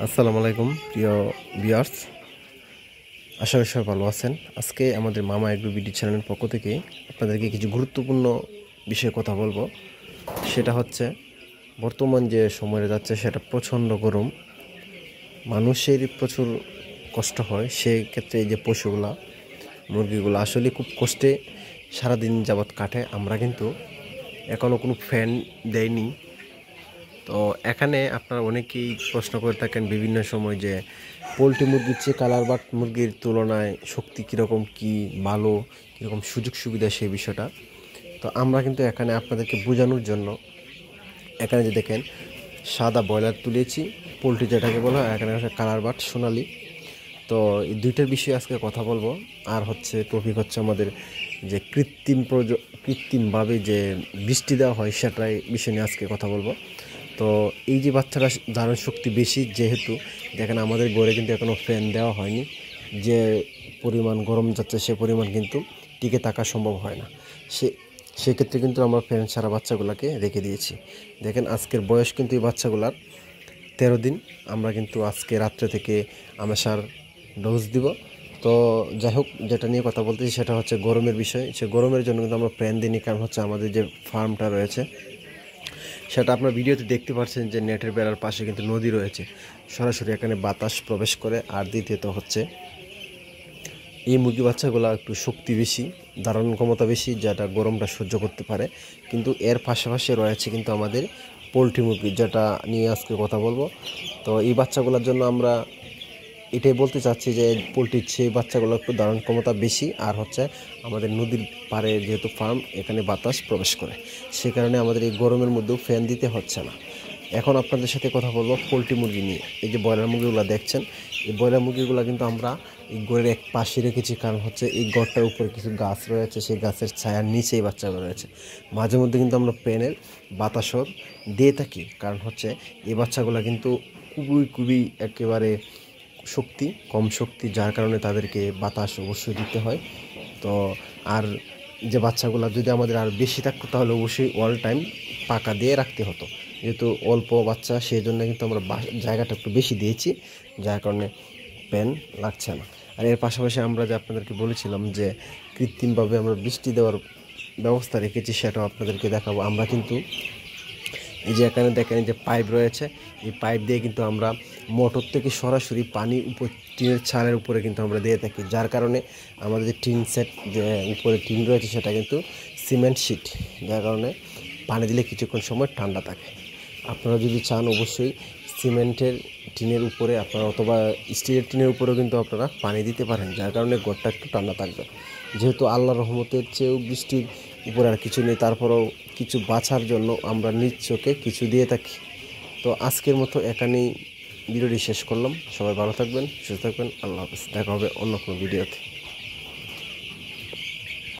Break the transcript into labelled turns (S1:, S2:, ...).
S1: আসসালামু আলাইকুম প্রিয় ভিউয়ার্স, আশা করি সবাই ভালো আছেন। আজকে আমাদের মামা এগ্রো বিডি চ্যানেলের পক্ষ থেকে আপনাদেরকে কিছু গুরুত্বপূর্ণ বিষয়ে কথা বলবো। সেটা হচ্ছে বর্তমান যে সময়ে যাচ্ছে সেটা প্রচণ্ড গরম, মানুষের প্রচুর কষ্ট হয়। সেই ক্ষেত্রে এই যে পশুগুলা মুরগিগুলো আসলে খুব কষ্টে সারাদিন যাবৎ কাটে। আমরা কিন্তু এখনও কোনো ফ্যান দেয়নি। তো এখানে আপনারা অনেকেই প্রশ্ন করে থাকেন বিভিন্ন সময় যে পোলট্রি মুরগির চেয়ে কালার বাট মুরগির তুলনায় শক্তি কীরকম, কী ভালো, কীরকম সুযোগ সুবিধা সেই বিষয়টা। তো আমরা কিন্তু এখানে আপনাদেরকে বোঝানোর জন্য এখানে যে দেখেন সাদা ব্রয়লার তুলেছি, পোলট্রি যেটাকে বলা হয়, এখানে হচ্ছে কালার বাট সোনালি। তো এই দুইটার বিষয়ে আজকে কথা বলবো। আর হচ্ছে টপিক হচ্ছে আমাদের যে কৃত্রিমভাবে যে বৃষ্টি দেওয়া হয় সেটাই বিষয় নিয়ে আজকে কথা বলবো। তো এই যে বাচ্চারা ধারণ শক্তি বেশি, যেহেতু দেখেন আমাদের ঘরে কিন্তু এখনও ফ্যান দেওয়া হয়নি, যে পরিমাণ গরম যাচ্ছে সে পরিমাণ কিন্তু টিকে থাকা সম্ভব হয় না। সেক্ষেত্রে কিন্তু আমরা ফ্যান ছাড়া বাচ্চাগুলোকে রেখে দিয়েছি। দেখেন আজকের বয়স কিন্তু এই বাচ্চাগুলার 13 দিন। আমরা কিন্তু আজকে রাত্রে থেকে আমাশার ডোজ দিব। তো যাই হোক, যেটা নিয়ে কথা বলতেছি সেটা হচ্ছে গরমের বিষয়। সে গরমের জন্য কিন্তু আমরা ফ্যান দিইনি, কারণ হচ্ছে আমাদের যে ফার্মটা রয়েছে সেটা আপনার ভিডিওতে দেখতে পাচ্ছেন যে নেটের বেড়ার পাশে কিন্তু নদী রয়েছে, সরাসরি এখানে বাতাস প্রবেশ করে। আর দ্বিতীয়ত হচ্ছে এই মুরগি বাচ্চাগুলো একটু শক্তি বেশি, ধারণ ক্ষমতা বেশি, যেটা গরমটা সহ্য করতে পারে। কিন্তু এর পাশাপাশি রয়েছে কিন্তু আমাদের পোলট্রি মুরগি, যেটা নিয়ে আজকে কথা বলবো। তো এই বাচ্চাগুলোর জন্য আমরা এটাই বলতে চাচ্ছি যে পোলট্রির চেয়ে বাচ্চাগুলো একটু ধারণ ক্ষমতা বেশি। আর হচ্ছে আমাদের নদীর পাড়ে যেহেতু ফার্ম, এখানে বাতাস প্রবেশ করে, সে কারণে আমাদের এই গরমের মধ্যেও ফ্যান দিতে হচ্ছে না। এখন আপনাদের সাথে কথা বলবো পোলট্রি মুরগি নিয়ে। এই যে ব্রয়লার মুরগিগুলো দেখছেন, এই ব্রয়লার মুরগিগুলো কিন্তু আমরা এই ঘরের এক পাশে রেখেছি, কারণ হচ্ছে এই ঘরটার উপরে কিছু গাছ রয়েছে, সেই গাছের ছায়ার নিচেই বাচ্চাগুলো রয়েছে। মাঝে মধ্যে কিন্তু আমরা ফ্যানের বাতাসও দিয়ে থাকি, কারণ হচ্ছে এই বাচ্চাগুলো কিন্তু খুবই একেবারে কম শক্তি, যার কারণে তাদেরকে বাতাস অবশ্যই দিতে হয়। তো আর যে বাচ্চাগুলো যদি আমাদের আর বেশি থাকতো তাহলে অবশ্যই অল টাইম পাকা দিয়ে রাখতে হতো। যেহেতু অল্প বাচ্চা, সেই জন্য কিন্তু আমরা জায়গাটা একটু বেশি দিয়েছি, যার কারণে প্যান লাগছে না। আর এর পাশাপাশি আমরা যে আপনাদেরকে বলেছিলাম যে কৃত্রিমভাবে আমরা বৃষ্টি দেওয়ার ব্যবস্থা রেখেছি, সেটাও আপনাদেরকে দেখাবো। আমরা কিন্তু এই যে এখানে দেখেন যে পাইপ রয়েছে, এই পাইপ দিয়ে কিন্তু আমরা মোটর থেকে সরাসরি পানি উপর টিনের ছালের উপরে কিন্তু আমরা দিয়ে থাকি, যার কারণে আমাদের যে টিন সেট যে উপরে টিন রয়েছে সেটা কিন্তু সিমেন্ট শিট, যার কারণে পানি দিলে কিছুক্ষণ সময় ঠান্ডা থাকে। আপনারা যদি চান অবশ্যই সিমেন্টের টিনের উপরে আপনারা অথবা স্টিলের টিনের উপরেও কিন্তু আপনারা পানি দিতে পারেন, যার কারণে ঘরটা একটু ঠান্ডা থাকবে। যেহেতু আল্লাহর রহমতের চেয়েও বৃষ্টির উপরে আর কিছু নেই, তারপরেও কিছু বাঁচার জন্য আমরা নিজ চোখে কিছু দিয়ে থাকি। তো আজকের মতো এখানেই ভিডিওটি শেষ করলাম। সবাই ভালো থাকবেন, সুস্থ থাকবেন, আল্লাহ হাফেজ। দেখা হবে অন্য কোনো ভিডিওতে।